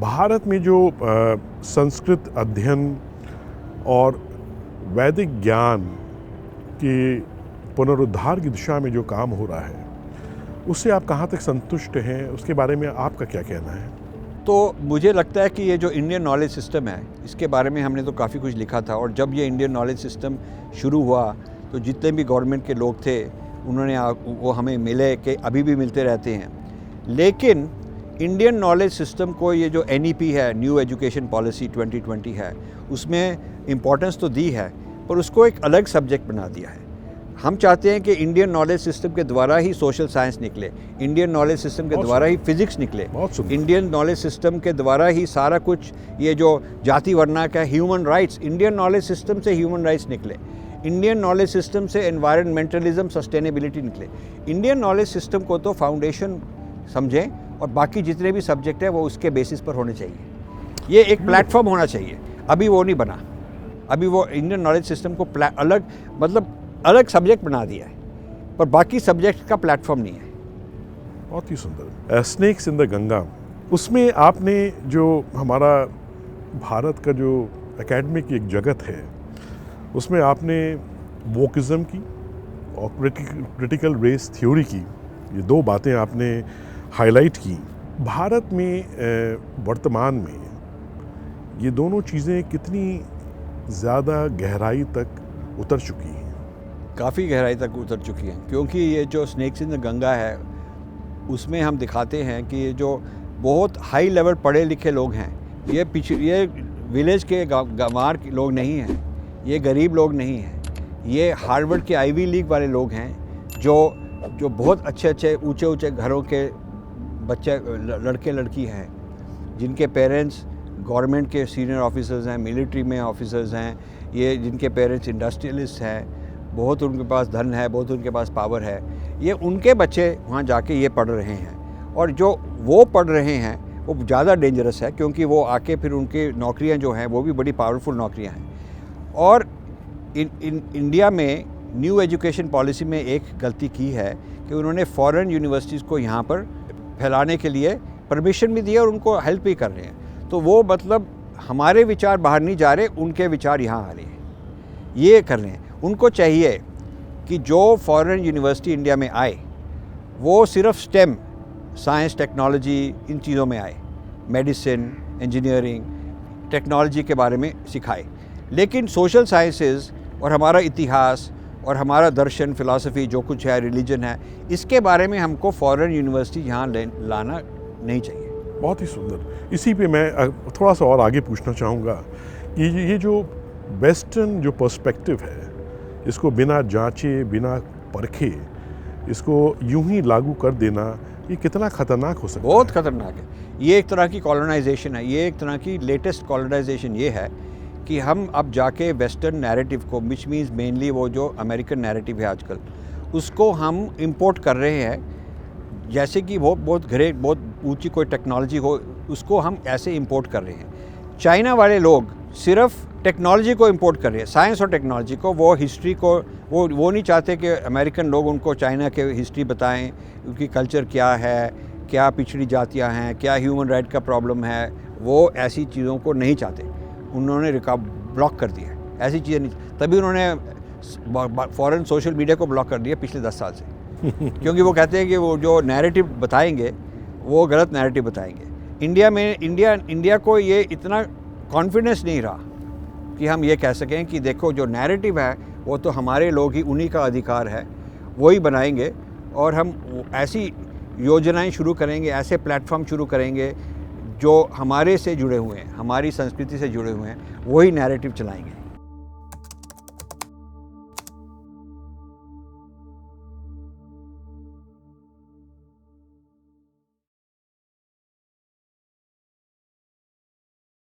भारत में जो संस्कृत अध्ययन और वैदिक ज्ञान के पुनरुद्धार की दिशा में जो काम हो रहा है, उससे आप कहाँ तक संतुष्ट हैं? उसके बारे में आपका क्या कहना है? तो मुझे लगता है कि ये जो इंडियन नॉलेज सिस्टम है, इसके बारे में हमने तो काफ़ी कुछ लिखा था। और जब ये इंडियन नॉलेज सिस्टम शुरू हुआ तो जितने भी गवर्नमेंट के लोग थे उन्होंने वो हमें मिले, कि अभी भी मिलते रहते हैं। लेकिन इंडियन नॉलेज सिस्टम को ये जो NEP है, न्यू एजुकेशन पॉलिसी 2020 है, उसमें इम्पोर्टेंस तो दी है, पर उसको एक अलग सब्जेक्ट बना दिया है। हम चाहते हैं कि इंडियन नॉलेज सिस्टम के द्वारा ही सोशल साइंस निकले, इंडियन नॉलेज सिस्टम के द्वारा ही फिजिक्स निकले, इंडियन नॉलेज सिस्टम के द्वारा ही सारा कुछ, ये जो जाति वर्णा का human rights, Indian knowledge system से ह्यूमन राइट्स निकले, इंडियन नॉलेज सिस्टम से एनवायरमेंटलिज्म, सस्टेनेबिलिटी निकले। इंडियन नॉलेज सिस्टम को तो फाउंडेशन समझें और बाकी जितने भी सब्जेक्ट है वो उसके बेसिस पर होने चाहिए। ये एक प्लेटफॉर्म होना चाहिए। अभी वो नहीं बना। अभी वो इंडियन नॉलेज सिस्टम को अलग सब्जेक्ट बना दिया है, पर बाकी सब्जेक्ट का प्लेटफॉर्म नहीं है। बहुत ही सुंदर। स्नेक्स इन द गंगा, उसमें आपने जो हमारा भारत का जो एकेडमिक एक जगत है, उसमें आपने वोकिज्म की और क्रिटिकल रेस थ्योरी की, ये दो बातें आपने हाईलाइट की। भारत में वर्तमान में ये दोनों चीज़ें कितनी ज़्यादा गहराई तक उतर चुकी हैं? काफ़ी गहराई तक उतर चुकी हैं, क्योंकि ये जो स्नेक्स इन द गंगा है उसमें हम दिखाते हैं कि ये जो बहुत हाई लेवल पढ़े लिखे लोग हैं, ये विलेज के गंवार के लोग नहीं हैं, ये गरीब लोग नहीं हैं, ये हार्वर्ड के आईवी लीग वाले लोग हैं, जो बहुत अच्छे ऊंचे घरों के बच्चे, लड़के लड़की हैं, जिनके पेरेंट्स गवर्नमेंट के सीनियर ऑफिसर्स हैं, मिलिट्री में ऑफिसर्स हैं, ये जिनके पेरेंट्स इंडस्ट्रियलिस्ट हैं, बहुत उनके पास धन है, बहुत उनके पास पावर है, ये उनके बच्चे वहाँ जाके ये पढ़ रहे हैं। और जो वो पढ़ रहे हैं वो ज़्यादा डेंजरस है, क्योंकि वो आके फिर उनकी नौकरियाँ जो हैं वो भी बड़ी पावरफुल नौकरियाँ हैं। और इंडिया में न्यू एजुकेशन पॉलिसी में एक गलती की है कि उन्होंने फॉरेन यूनिवर्सिटीज़ को यहाँ पर फैलाने के लिए परमिशन भी दिया और उनको हेल्प भी कर रहे हैं। तो वो मतलब हमारे विचार बाहर नहीं जा रहे, उनके विचार यहाँ आ रहे हैं, ये कर रहे हैं। उनको चाहिए कि जो फॉरेन यूनिवर्सिटी इंडिया में आए वो सिर्फ स्टेम, साइंस, टेक्नोलॉजी, इन चीज़ों में आए, मेडिसिन, इंजीनियरिंग, टेक्नोलॉजी के बारे में सिखाए। लेकिन सोशल साइंसेज और हमारा इतिहास और हमारा दर्शन, फ़िलासफ़ी, जो कुछ है, रिलीजन है, इसके बारे में हमको फॉरेन यूनिवर्सिटी यहाँ लाना नहीं चाहिए। बहुत ही सुंदर। इसी पे मैं थोड़ा सा और आगे पूछना चाहूँगा कि ये जो वेस्टर्न जो पर्सपेक्टिव है, इसको बिना जांचे, बिना परखे इसको यूं ही लागू कर देना, ये कितना ख़तरनाक हो सकता है? बहुत ख़तरनाक है। ये एक तरह की कॉलोनाइजेशन है, ये एक तरह की लेटेस्ट कॉलोनाइजेशन ये है कि हम अब जाके वेस्टर्न नैरेटिव को, विच मीन्स मेनली वो जो अमेरिकन नैरेटिव है आजकल, उसको हम इंपोर्ट कर रहे हैं। जैसे कि वो बहुत ऊंची कोई टेक्नोलॉजी हो, उसको हम ऐसे इंपोर्ट कर रहे हैं। चाइना वाले लोग सिर्फ टेक्नोलॉजी को इंपोर्ट कर रहे हैं, साइंस और टेक्नोलॉजी को। वो हिस्ट्री को वो नहीं चाहते कि अमेरिकन लोग उनको चाइना के हिस्ट्री बताएं, उनकी कल्चर क्या है, क्या पिछड़ी जातियां हैं, क्या ह्यूमन राइट का प्रॉब्लम है। वो ऐसी चीज़ों को नहीं चाहते, उन्होंने ब्लॉक कर दिया ऐसी चीज़ें नहीं। तभी उन्होंने फॉरेन सोशल मीडिया को ब्लॉक कर दिया पिछले 10 साल से क्योंकि वो कहते हैं कि वो जो नैरेटिव बताएंगे वो गलत नैरेटिव बताएंगे। इंडिया को ये इतना कॉन्फिडेंस नहीं रहा कि हम ये कह सकें कि देखो जो नैरेटिव है वो तो हमारे लोग ही, उन्हीं का अधिकार है, वही बनाएंगे। और हम ऐसी योजनाएं शुरू करेंगे, ऐसे प्लेटफॉर्म शुरू करेंगे जो हमारे से जुड़े हुए हैं, हमारी संस्कृति से जुड़े हुए हैं, वही नैरेटिव चलाएंगे।